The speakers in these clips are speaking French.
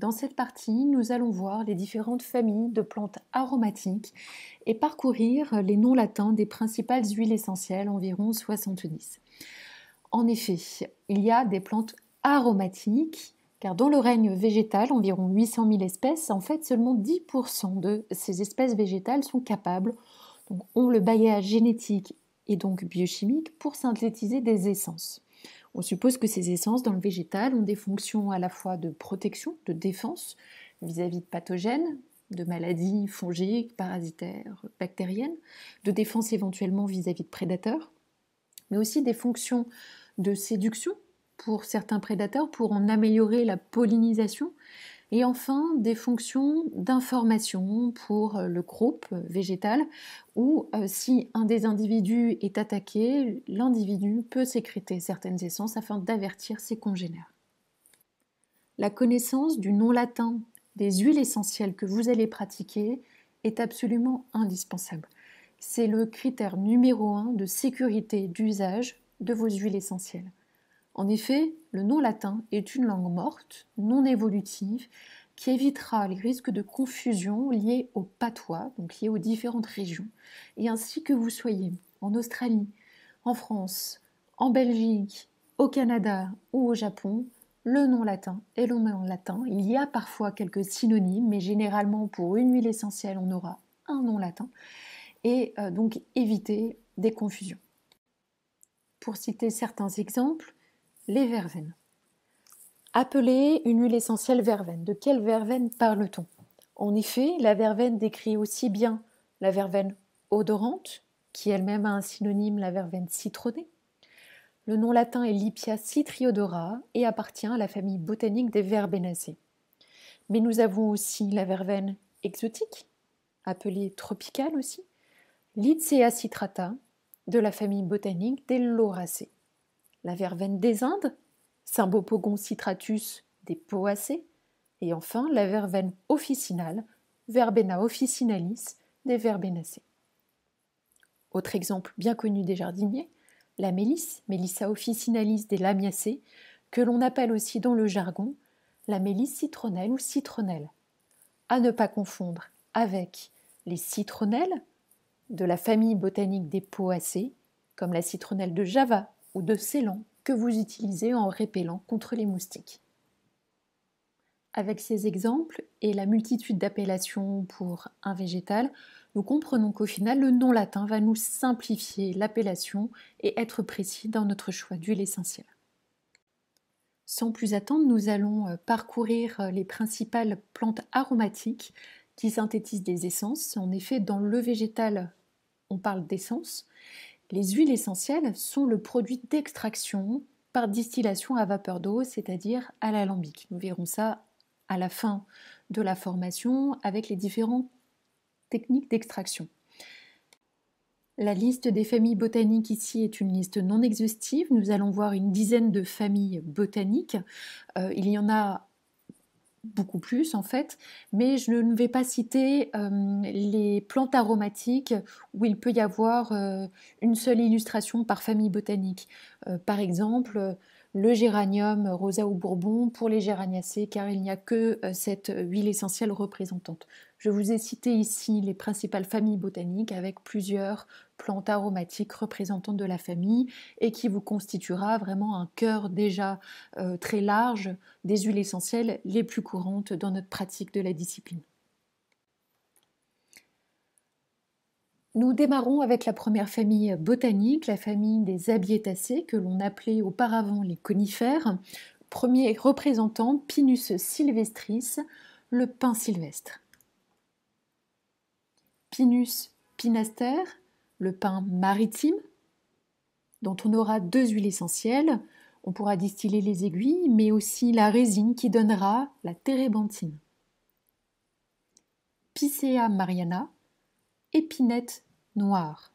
Dans cette partie, nous allons voir les différentes familles de plantes aromatiques et parcourir les noms latins des principales huiles essentielles, environ 70. En effet, il y a des plantes aromatiques, car dans le règne végétal, environ 800 000 espèces, en fait seulement 10% de ces espèces végétales sont capables, donc ont le bagage génétique et donc biochimique pour synthétiser des essences. On suppose que ces essences dans le végétal ont des fonctions à la fois de protection, de défense vis-à-vis de pathogènes, de maladies fongiques, parasitaires, bactériennes, de défense éventuellement vis-à-vis de prédateurs, mais aussi des fonctions de séduction pour certains prédateurs pour en améliorer la pollinisation, et enfin des fonctions d'information pour le groupe végétal où si un des individus est attaqué, l'individu peut sécréter certaines essences afin d'avertir ses congénères. La connaissance du nom latin des huiles essentielles que vous allez pratiquer est absolument indispensable. C'est le critère numéro 1 de sécurité d'usage de vos huiles essentielles. En effet, le nom latin est une langue morte, non évolutive, qui évitera les risques de confusion liés aux patois, donc liés aux différentes régions, et ainsi que vous soyez en Australie, en France, en Belgique, au Canada ou au Japon, le nom latin est le nom latin. Il y a parfois quelques synonymes, mais généralement pour une huile essentielle, on aura un nom latin, et donc éviter des confusions. Pour citer certains exemples, les verveines. Appelée une huile essentielle verveine. De quelle verveine parle-t-on? En effet, la verveine décrit aussi bien la verveine odorante, qui elle-même a un synonyme, la verveine citronnée. Le nom latin est Lipia citriodora et appartient à la famille botanique des Verbenacées. Mais nous avons aussi la verveine exotique, appelée tropicale aussi, Lycea citrata, de la famille botanique des Lauracées. La verveine des Indes, Symbopogon citratus des Poacées, et enfin la verveine officinale, Verbena officinalis des Verbenacées. Autre exemple bien connu des jardiniers, la mélisse, Melissa officinalis des Lamiacées, que l'on appelle aussi dans le jargon la mélisse citronnelle ou citronnelle. À ne pas confondre avec les citronnelles de la famille botanique des Poacées, comme la citronnelle de Java ou de Ceylan, que vous utilisez en répellant contre les moustiques. Avec ces exemples et la multitude d'appellations pour un végétal, nous comprenons qu'au final, le nom latin va nous simplifier l'appellation et être précis dans notre choix d'huile essentielle. Sans plus attendre, nous allons parcourir les principales plantes aromatiques qui synthétisent des essences. En effet, dans le végétal, on parle d'essence. Les huiles essentielles sont le produit d'extraction par distillation à vapeur d'eau, c'est-à-dire à l'alambic. Nous verrons ça à la fin de la formation avec les différentes techniques d'extraction. La liste des familles botaniques ici est une liste non exhaustive. Nous allons voir une dizaine de familles botaniques. Il y en a beaucoup plus en fait, mais je ne vais pas citer les plantes aromatiques où il peut y avoir une seule illustration par famille botanique. Par exemple, le géranium rosa ou bourbon pour les géraniacées, car il n'y a que cette huile essentielle représentante. Je vous ai cité ici les principales familles botaniques avec plusieurs plantes aromatiques représentantes de la famille et qui vous constituera vraiment un cœur déjà très large des huiles essentielles les plus courantes dans notre pratique de la discipline. Nous démarrons avec la première famille botanique, la famille des Abietacées, que l'on appelait auparavant les conifères. Premier représentant, Pinus sylvestris, le pin sylvestre. Pinus pinaster, le pin maritime, dont on aura deux huiles essentielles. On pourra distiller les aiguilles, mais aussi la résine qui donnera la térébenthine. Picea mariana, épinette noire.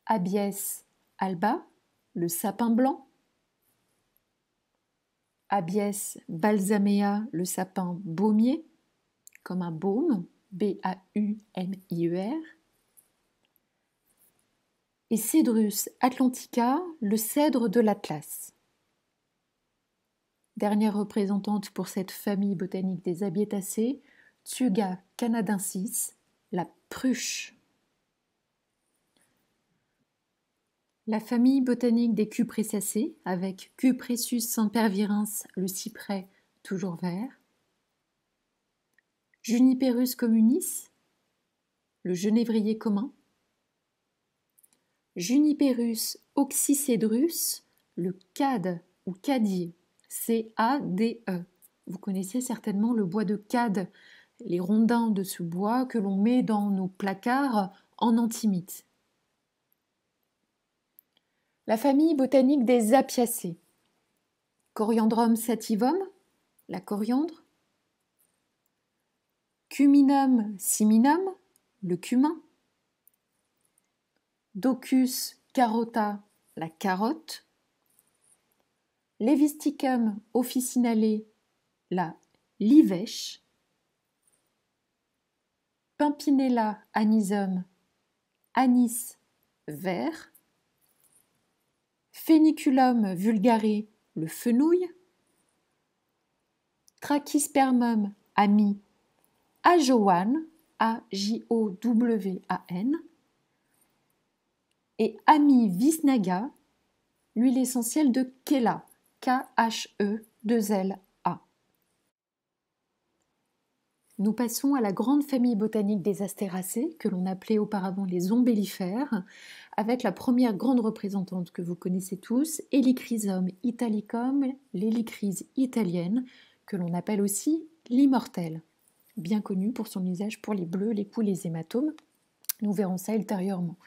Abies alba, le sapin blanc. Abies balsamea, le sapin baumier, comme un baume, B-A-U-M-I-E-R. Et Cedrus atlantica, le cèdre de l'Atlas. Dernière représentante pour cette famille botanique des Abietacées, Tsuga canadensis, la pruche. La famille botanique des Cupressacées, avec Cupressus sempervirens, le cyprès toujours vert. Juniperus communis, le genévrier commun. Juniperus oxycedrus, le cade ou cadier, C-A-D-E. Vous connaissez certainement le bois de cade, les rondins de ce bois que l'on met dans nos placards en antimite. La famille botanique des Apiacées. Coriandrum sativum, la coriandre. Cuminum siminum, le cumin. Docus carota, la carotte. Levisticum officinale, la livèche. Pimpinella anisum, anis vert. Pheniculum vulgare, le fenouil. Trachispermum ami, ajowan, A-J-O-W-A-N. Et Ami visnaga, l'huile essentielle de Khela, K-H-E-2-L-A. Nous passons à la grande famille botanique des Astéracées, que l'on appelait auparavant les ombellifères, avec la première grande représentante que vous connaissez tous, Helichrysum italicum, l'hélicryse italienne, que l'on appelle aussi l'immortelle, bien connue pour son usage pour les bleus, les coups, les hématomes. Nous verrons ça ultérieurement.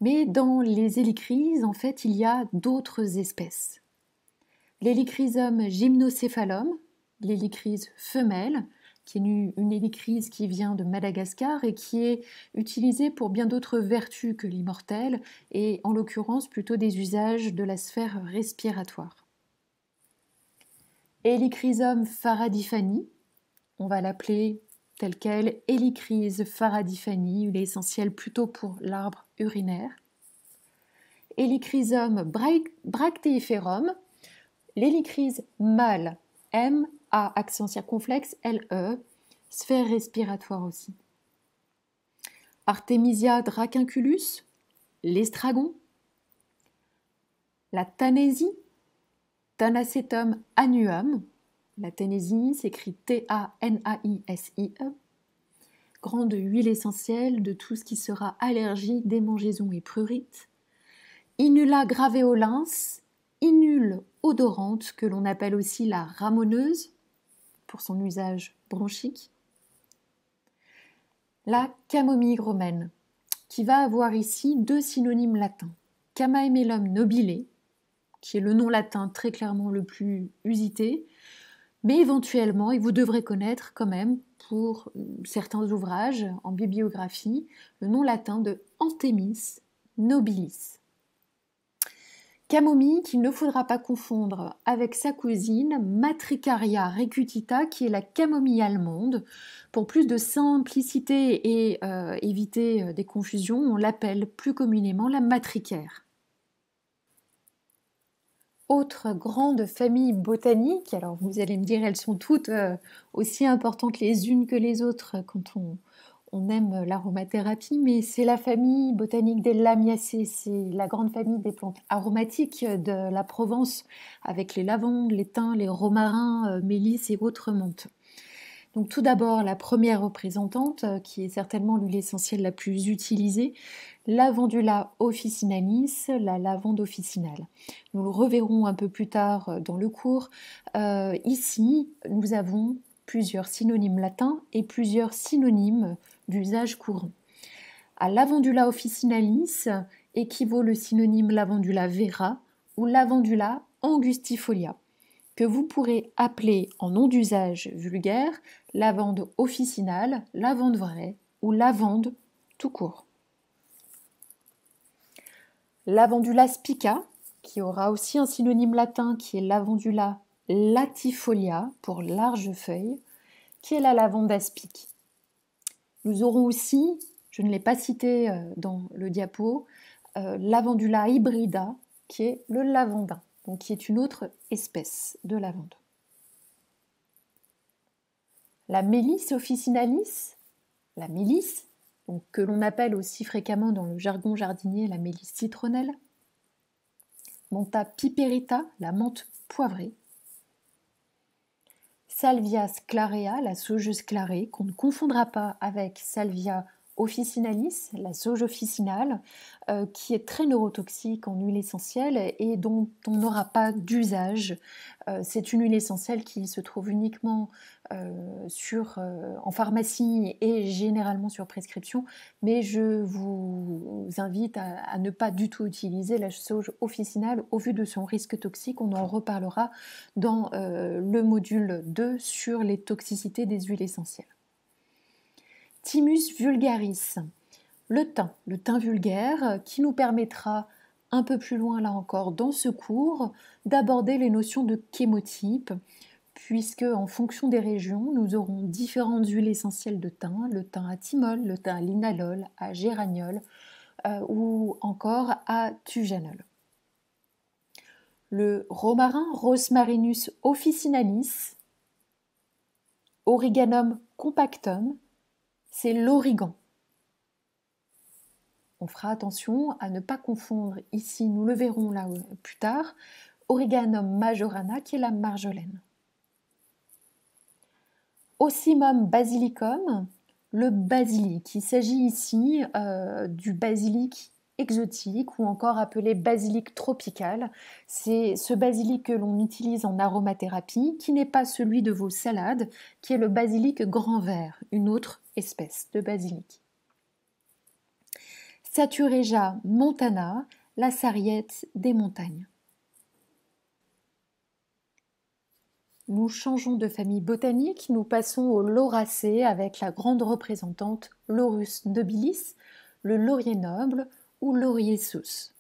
Mais dans les hélicryses, en fait, il y a d'autres espèces. L'Helichrysum gymnocéphalum, l'hélicryse femelle, qui est une hélicryse qui vient de Madagascar et qui est utilisée pour bien d'autres vertus que l'immortelle, et en l'occurrence plutôt des usages de la sphère respiratoire. Helichrysum faradifani, on va l'appeler telle quelle, Helichrys faradifani, il est essentiel plutôt pour l'arbre urinaire. Helichrysum bracteiferum, l'hélicryse mâle, M-A accent circonflexe, L-E, sphère respiratoire aussi. Artemisia dracunculus, l'estragon. La tanésie, Tanacetum annuum, la tanésie s'écrit T-A-N-A-I-S-I-E, grande huile essentielle de tout ce qui sera allergie, démangeaison et prurite. Inula graveolens, inule odorante, que l'on appelle aussi la ramoneuse, pour son usage bronchique. La camomille romaine, qui va avoir ici deux synonymes latins. Chamaemelum nobile, qui est le nom latin très clairement le plus usité, mais éventuellement, et vous devrez connaître quand même pour certains ouvrages en bibliographie, le nom latin de Anthemis nobilis. Camomille qu'il ne faudra pas confondre avec sa cousine Matricaria recutita, qui est la camomille allemande. Pour plus de simplicité et éviter des confusions, on l'appelle plus communément la matricaire. Autre grande famille botanique, alors vous allez me dire elles sont toutes aussi importantes les unes que les autres quand on aime l'aromathérapie, mais c'est la famille botanique des Lamiacées, c'est la grande famille des plantes aromatiques de la Provence, avec les lavandes, les thym, les romarins, mélisse et autres menthes. Donc tout d'abord, la première représentante, qui est certainement l'huile essentielle la plus utilisée, Lavandula officinalis, la lavande officinale. Nous le reverrons un peu plus tard dans le cours. Ici, nous avons plusieurs synonymes latins et plusieurs synonymes d'usage courant. À Lavandula officinalis équivaut le synonyme Lavandula vera ou Lavandula angustifolia, que vous pourrez appeler en nom d'usage vulgaire lavande officinale, lavande vraie ou lavande tout court. Lavandula spica, qui aura aussi un synonyme latin qui est Lavandula latifolia pour large feuille, qui est la lavande aspic. Nous aurons aussi, je ne l'ai pas cité dans le diapo, Lavandula hybrida, qui est le lavandin, donc qui est une autre espèce de lavande. La Mélisse officinalis, la mélisse, donc, que l'on appelle aussi fréquemment dans le jargon jardinier la mélisse citronnelle. Mentha piperita, la menthe poivrée. Salvia sclarea, la sauge sclarée, qu'on ne confondra pas avec Salvia officinalis, la sauge officinale, qui est très neurotoxique en huile essentielle et dont on n'aura pas d'usage. C'est une huile essentielle qui se trouve uniquement en pharmacie et généralement sur prescription, mais je vous invite à ne pas du tout utiliser la sauge officinale au vu de son risque toxique. On en reparlera dans le module 2 sur les toxicités des huiles essentielles. Thymus vulgaris, le thym vulgaire, qui nous permettra un peu plus loin là encore dans ce cours d'aborder les notions de chémotype, puisque en fonction des régions, nous aurons différentes huiles essentielles de thym, le thym à thymol, le thym à linalol, à géraniol ou encore à thujanol. Le romarin, Rosmarinus officinalis, Origanum compactum, c'est l'origan. On fera attention à ne pas confondre ici, nous le verrons là plus tard, Origanum majorana qui est la marjolaine. Ocimum basilicum, le basilic. Il s'agit ici du basilic exotique ou encore appelé basilic tropical. C'est ce basilic que l'on utilise en aromathérapie, qui n'est pas celui de vos salades, qui est le basilic grand vert, une autre espèce de basilic. Satureja montana, la sarriette des montagnes. Nous changeons de famille botanique, nous passons aux lauracées avec la grande représentante Laurus nobilis, le laurier noble ou laurier sus.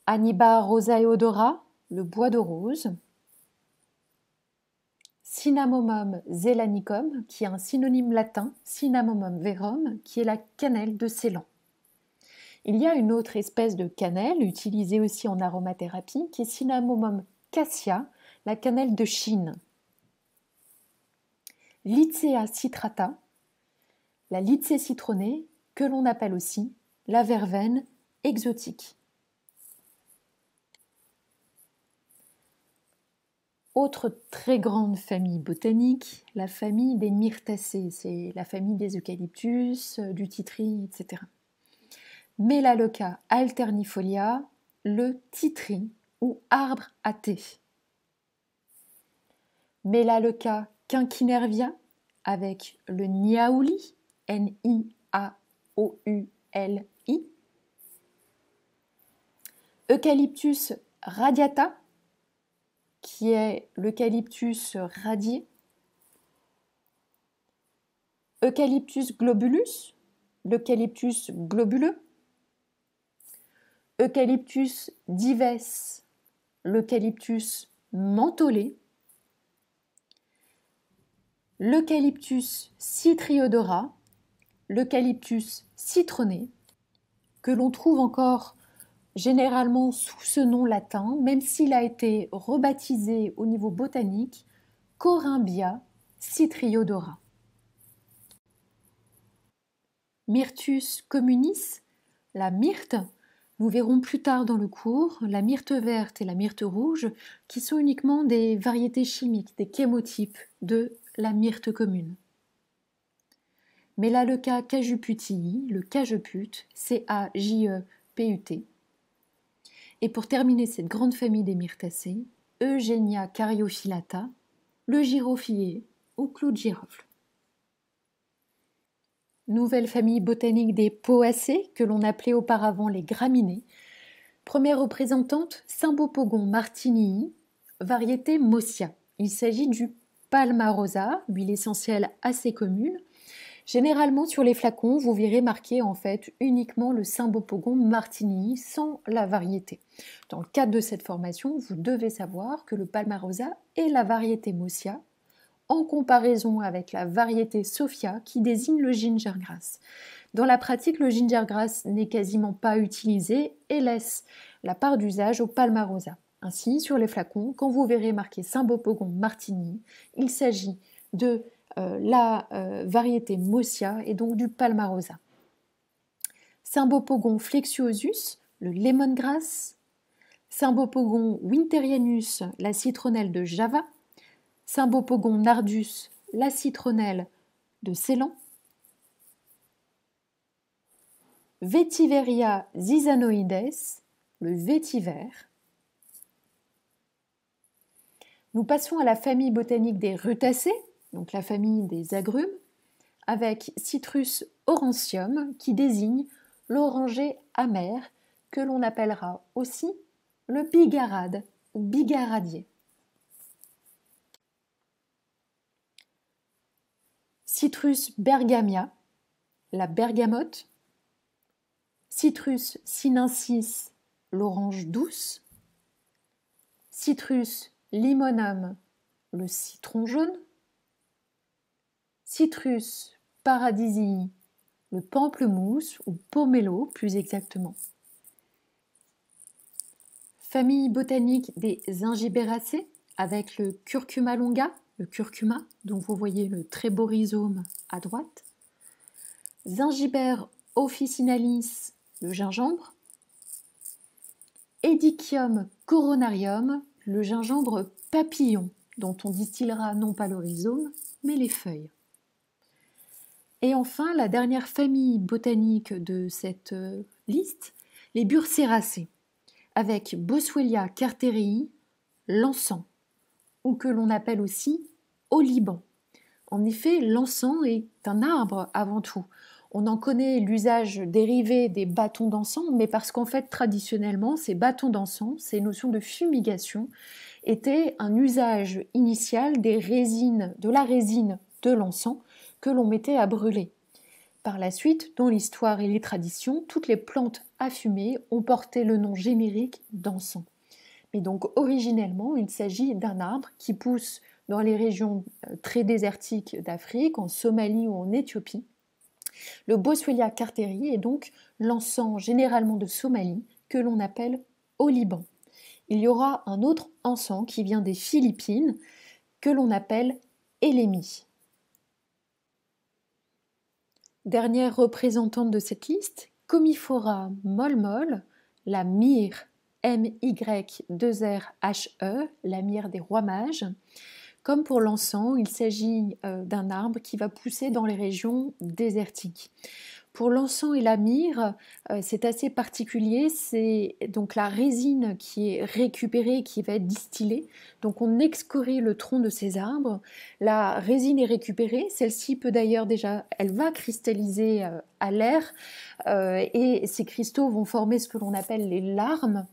Aniba rosaeodora, le bois de rose. Cinnamomum zelanicum, qui est un synonyme latin, Cinnamomum verum, qui est la cannelle de Ceylan. Il y a une autre espèce de cannelle, utilisée aussi en aromathérapie, qui est Cinnamomum cassia, la cannelle de Chine. Lycea citrata, la lycée citronnée, que l'on appelle aussi la verveine exotique. Autre très grande famille botanique, la famille des myrtacées, c'est la famille des eucalyptus, du titri, etc. Melaleuca alternifolia, le titri ou arbre à thé. Melaleuca quinquinervia avec le niaouli, N-I-A-O-U-L-I. Eucalyptus radiata, qui est l'eucalyptus radié. Eucalyptus globulus, l'eucalyptus globuleux. Eucalyptus dives, l'eucalyptus mentholé. L'eucalyptus citriodora, l'eucalyptus citronné, que l'on trouve encore généralement sous ce nom latin, même s'il a été rebaptisé au niveau botanique, Corymbia citriodora. Myrtus communis, la myrte, nous verrons plus tard dans le cours, la myrte verte et la myrte rouge, qui sont uniquement des variétés chimiques, des chémotypes de la myrte commune. Melaleuca cajuputii, le cajeput, C-A-J-E-P-U-T. Et pour terminer cette grande famille des myrtacées, Eugenia caryophyllata, le giroflier ou clou de girofle. Nouvelle famille botanique des poacées, que l'on appelait auparavant les graminées. Première représentante, Cymbopogon martinii, variété Mosia. Il s'agit du Palmarosa, huile essentielle assez commune. Généralement sur les flacons, vous verrez marqué en fait uniquement le Cymbopogon martinii sans la variété. Dans le cadre de cette formation, vous devez savoir que le Palmarosa est la variété Mosia en comparaison avec la variété Sophia qui désigne le gingergrass. Dans la pratique, le gingergrass n'est quasiment pas utilisé et laisse la part d'usage au Palmarosa. Ainsi, sur les flacons, quand vous verrez marqué Cymbopogon martinii, il s'agit de la variété Mosia et donc du Palmarosa. Cymbopogon flexuosus, le lemongrass. Cymbopogon winterianus, la citronnelle de Java. Cymbopogon nardus, la citronnelle de Ceylan. Vetiveria zizanoides, le vétiver. Nous passons à la famille botanique des rutacées, donc la famille des agrumes, avec Citrus aurantium qui désigne l'oranger amer que l'on appellera aussi le bigarade ou bigaradier. Citrus bergamia, la bergamote. Citrus sinensis, l'orange douce. Citrus limonum, le citron jaune. Citrus paradisii, le pamplemousse ou pomelo plus exactement. Famille botanique des Zingiberaceae avec le curcuma longa, le curcuma dont vous voyez le très beau rhizome à droite. Zingiber officinalis, le gingembre. Edicium coronarium, le gingembre papillon dont on distillera non pas le rhizome mais les feuilles. Et enfin, la dernière famille botanique de cette liste, les Burseraceae, avec Boswellia carterii, l'encens, ou que l'on appelle aussi oliban. En effet, l'encens est un arbre avant tout. On en connaît l'usage dérivé des bâtons d'encens, mais parce qu'en fait, traditionnellement, ces bâtons d'encens, ces notions de fumigation, étaient un usage initial des résines, de la résine de l'encens que l'on mettait à brûler. Par la suite, dans l'histoire et les traditions, toutes les plantes à fumer ont porté le nom générique d'encens. Mais donc originellement, il s'agit d'un arbre qui pousse dans les régions très désertiques d'Afrique, en Somalie ou en Éthiopie. Le Boswellia carterii est donc l'encens généralement de Somalie que l'on appelle oliban. Il y aura un autre encens qui vient des Philippines que l'on appelle Elemi. Dernière représentante de cette liste, Commiphora molmol, la myrrhe M-Y-2-R-H-E, la myrrhe des rois mages. Comme pour l'encens, il s'agit d'un arbre qui va pousser dans les régions désertiques. Pour l'encens et la myrrhe, c'est assez particulier, c'est donc la résine qui est récupérée, qui va être distillée. Donc on excorie le tronc de ces arbres, la résine est récupérée, celle-ci peut d'ailleurs déjà, elle va cristalliser à l'air et ces cristaux vont former ce que l'on appelle les larmes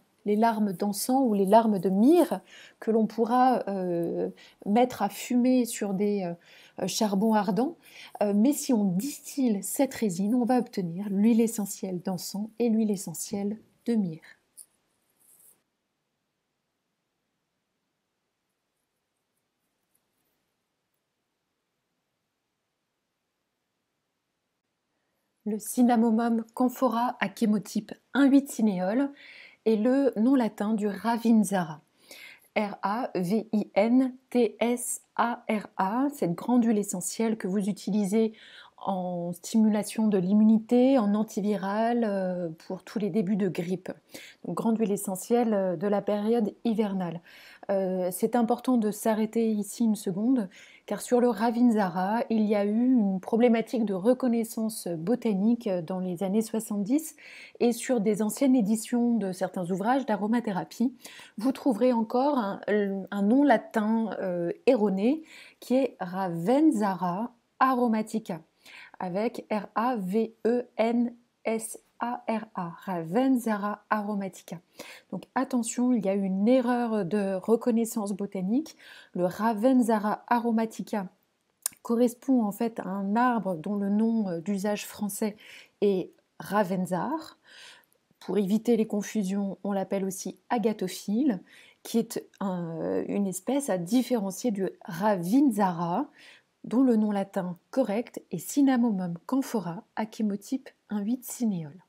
d'encens ou les larmes de myrrhe que l'on pourra mettre à fumer sur des charbons ardents. Mais si on distille cette résine, on va obtenir l'huile essentielle d'encens et l'huile essentielle de myrrhe. Le Cinnamomum camphora à chémotype 1,8 cinéole est le nom latin du Ravintsara. R-A-V-I-N-T-S-A-R-A, cette grande huile essentielle que vous utilisez en stimulation de l'immunité, en antiviral pour tous les débuts de grippe. Donc, grande huile essentielle de la période hivernale. C'est important de s'arrêter ici une seconde, car sur le Ravintsara, il y a eu une problématique de reconnaissance botanique dans les années 70 et sur des anciennes éditions de certains ouvrages d'aromathérapie, vous trouverez encore un nom latin erroné qui est Ravensara aromatica, avec R-A-V-E-N-S-A-R-A, Ravensara aromatica. Donc attention, il y a eu une erreur de reconnaissance botanique. Le Ravensara aromatica correspond en fait à un arbre dont le nom d'usage français est Ravensar. Pour éviter les confusions, on l'appelle aussi agathophile, qui est une espèce à différencier du Ravintsara, dont le nom latin correct est Cinnamomum camphora à chémotype 1,8 cinéole.